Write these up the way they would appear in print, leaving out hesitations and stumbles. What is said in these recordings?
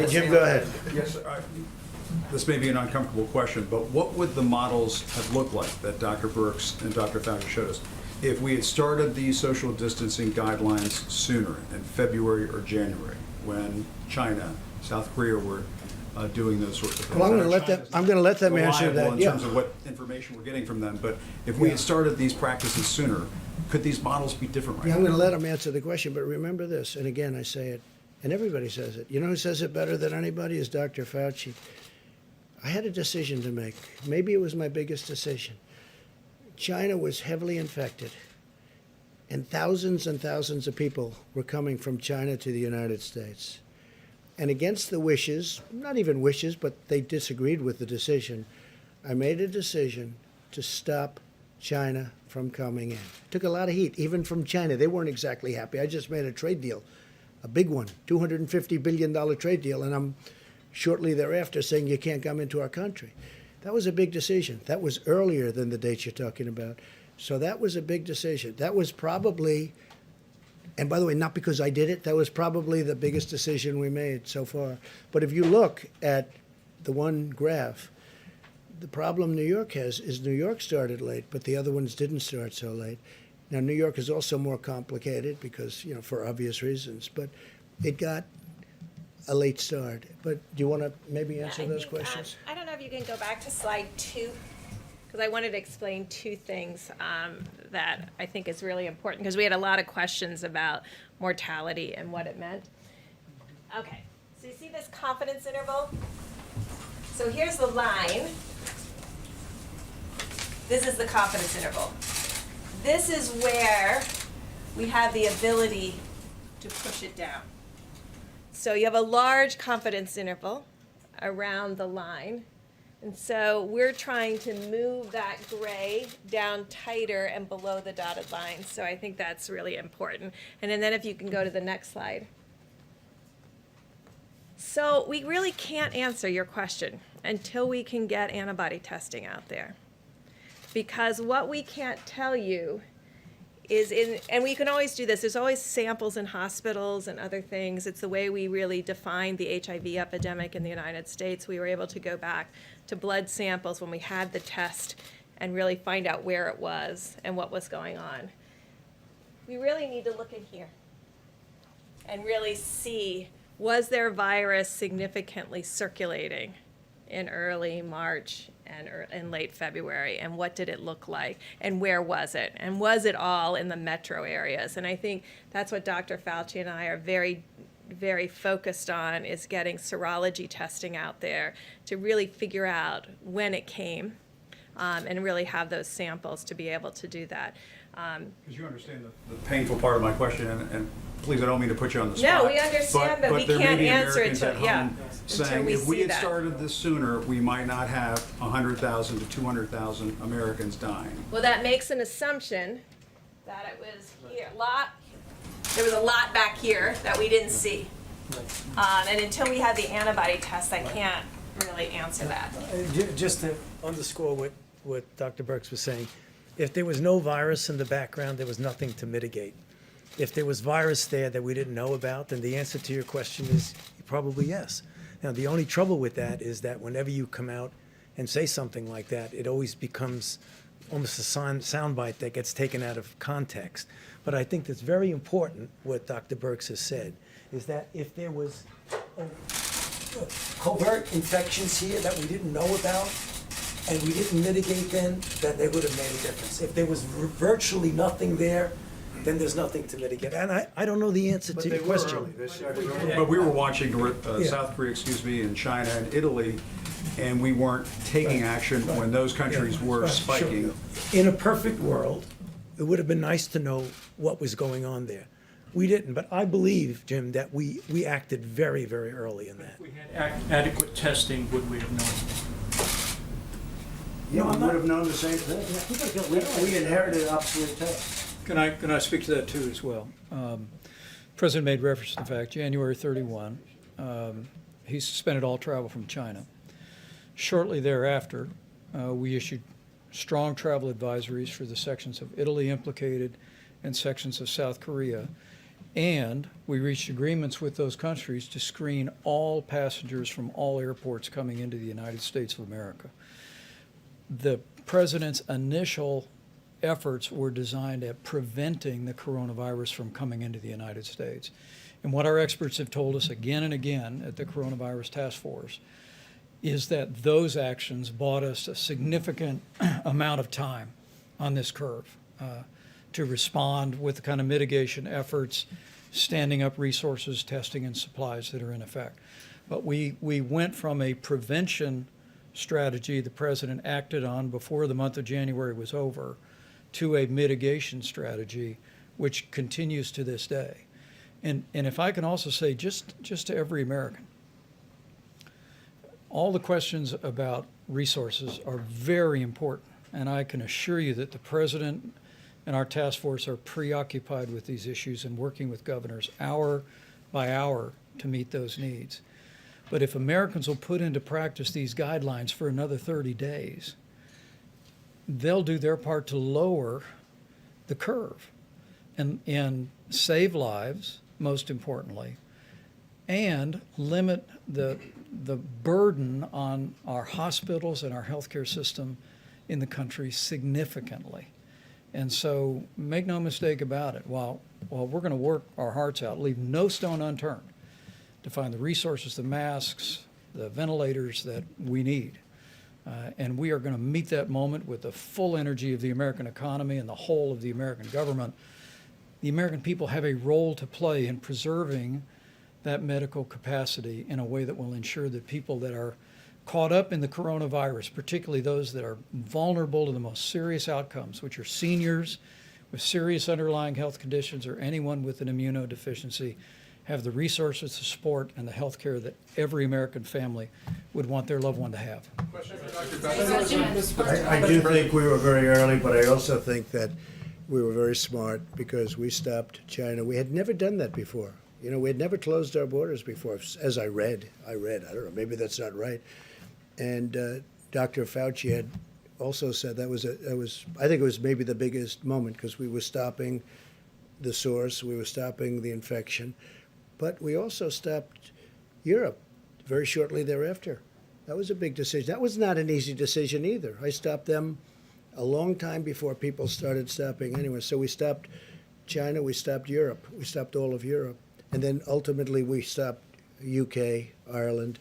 Okay, Jim, go ahead. Yes, this may be an uncomfortable question, but what would the models have looked like that Dr. Birx and Dr. Fauci showed us if we had started these social distancing guidelines sooner, in February or January, when China, South Korea were doing those sorts of things? Well, I'm gonna let them answer that, In yeah. terms of what information we're getting from them, but if we had started these practices sooner, could these models be different right Yeah, now? I'm going to let him answer the question, but remember this, and again, I say it, and everybody says it. You know who says it better than anybody is Dr. Fauci. I had a decision to make. Maybe it was my biggest decision. China was heavily infected, and thousands of people were coming from China to the United States. And against the wishes, not even wishes, but they disagreed with the decision, I made a decision to stop China from coming in. Took a lot of heat, even from China. They weren't exactly happy. I just made a trade deal, a big one, $250 billion trade deal, and I'm shortly thereafter saying you can't come into our country. That was a big decision. That was earlier than the dates you're talking about. So that was a big decision. That was probably, and by the way, not because I did it, that was probably the biggest decision we made so far. But if you look at the one graph, the problem New York has is New York started late, but the other ones didn't start so late. Now, New York is also more complicated because, you know, for obvious reasons, but it got a late start. But do you want to maybe answer those questions? I don't know if you can go back to slide 2, because I wanted to explain 2 things that I think is really important, because we had a lot of questions about mortality and what it meant. Okay, so you see this confidence interval? So here's the line. This is the confidence interval. This is where we have the ability to push it down. So you have a large confidence interval around the line. And so we're trying to move that gray down tighter and below the dotted line. So I think that's really important. And then if you can go to the next slide. So we really can't answer your question until we can get antibody testing out there. Because what we can't tell you is and we can always do this, there's always samples in hospitals and other things. It's the way we really defined the HIV epidemic in the United States. We were able to go back to blood samples when we had the test and really find out where it was and what was going on. We really need to look in here and really see, was there virus significantly circulating in early March and in late February, and what did it look like, and where was it, and was it all in the metro areas? And I think that's what Dr. Fauci and I are very, very focused on, is getting serology testing out there to really figure out when it came, and really have those samples to be able to do that. Because you understand the painful part of my question, and please, I don't mean to put you on the spot. No, we understand, but we there may can't be answer it Americans till, at yeah, home until saying, we if we see had that. started this sooner, we might not have 100,000 to 200,000 Americans dying. Well, that makes an assumption that it was here, there was a lot back here that we didn't see. And until we have the antibody test, I can't really answer that. Just to underscore what Dr. Birx was saying, if there was no virus in the background, there was nothing to mitigate. If there was virus there that we didn't know about, then the answer to your question is probably yes. Now, the only trouble with that is that whenever you come out and say something like that, it always becomes almost a soundbite that gets taken out of context. But I think that's very important, what Dr. Birx has said, is that if there was covert infections here that we didn't know about, and we didn't mitigate then they would have made a difference. If there was virtually nothing there, then there's nothing to mitigate. And I don't know the answer to your question. But we were watching South Korea, and China and Italy, and we weren't taking action when those countries were Right, spiking. sure. In a perfect world, it would have been nice to know what was going on there. We didn't, but I believe, Jim, that we acted very, very early in that. If we had adequate testing, would we have known? Yeah, we would have known the same thing. We inherited obsolete tests. Can I speak to that too as well? President made reference to the fact, January 31, he suspended all travel from China. Shortly thereafter, we issued strong travel advisories for the sections of Italy implicated and sections of South Korea. And we reached agreements with those countries to screen all passengers from all airports coming into the United States of America. The president's initial efforts were designed at preventing the coronavirus from coming into the United States. And what our experts have told us again and again at the Coronavirus Task Force is that those actions bought us a significant amount of time on this curve to respond with the kind of mitigation efforts, standing up resources, testing, and supplies that are in effect. But we went from a prevention strategy the president acted on before the month of January was over to a mitigation strategy, which continues to this day. And if I can also say, just to every American, all the questions about resources are very important. And I can assure you that the president and our task force are preoccupied with these issues and working with governors hour by hour to meet those needs. But if Americans will put into practice these guidelines for another 30 days, they'll do their part to lower the curve and save lives, most importantly, and limit the burden on our hospitals and our healthcare system in the country significantly. And so make no mistake about it, while we're going to work our hearts out, leave no stone unturned to find the resources, the masks, the ventilators that we need. And we are going to meet that moment with the full energy of the American economy and the whole of the American government. The American people have a role to play in preserving that medical capacity in a way that will ensure that people that are caught up in the coronavirus, particularly those that are vulnerable to the most serious outcomes, which are seniors with serious underlying health conditions or anyone with an immunodeficiency, have the resources, the support, and the health care that every American family would want their loved one to have. I do think we were very early, but I also think that we were very smart because we stopped China. We had never done that before. You know, we had never closed our borders before, as I read, I don't know, maybe that's not right. And Dr. Fauci had also said I think it was maybe the biggest moment because we were stopping the source, we were stopping the infection, but we also stopped Europe very shortly thereafter. That was a big decision. That was not an easy decision either. I stopped them a long time before people started stopping anyway. So we stopped China, we stopped Europe, we stopped all of Europe. And then ultimately we stopped UK, Ireland.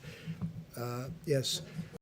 Yes.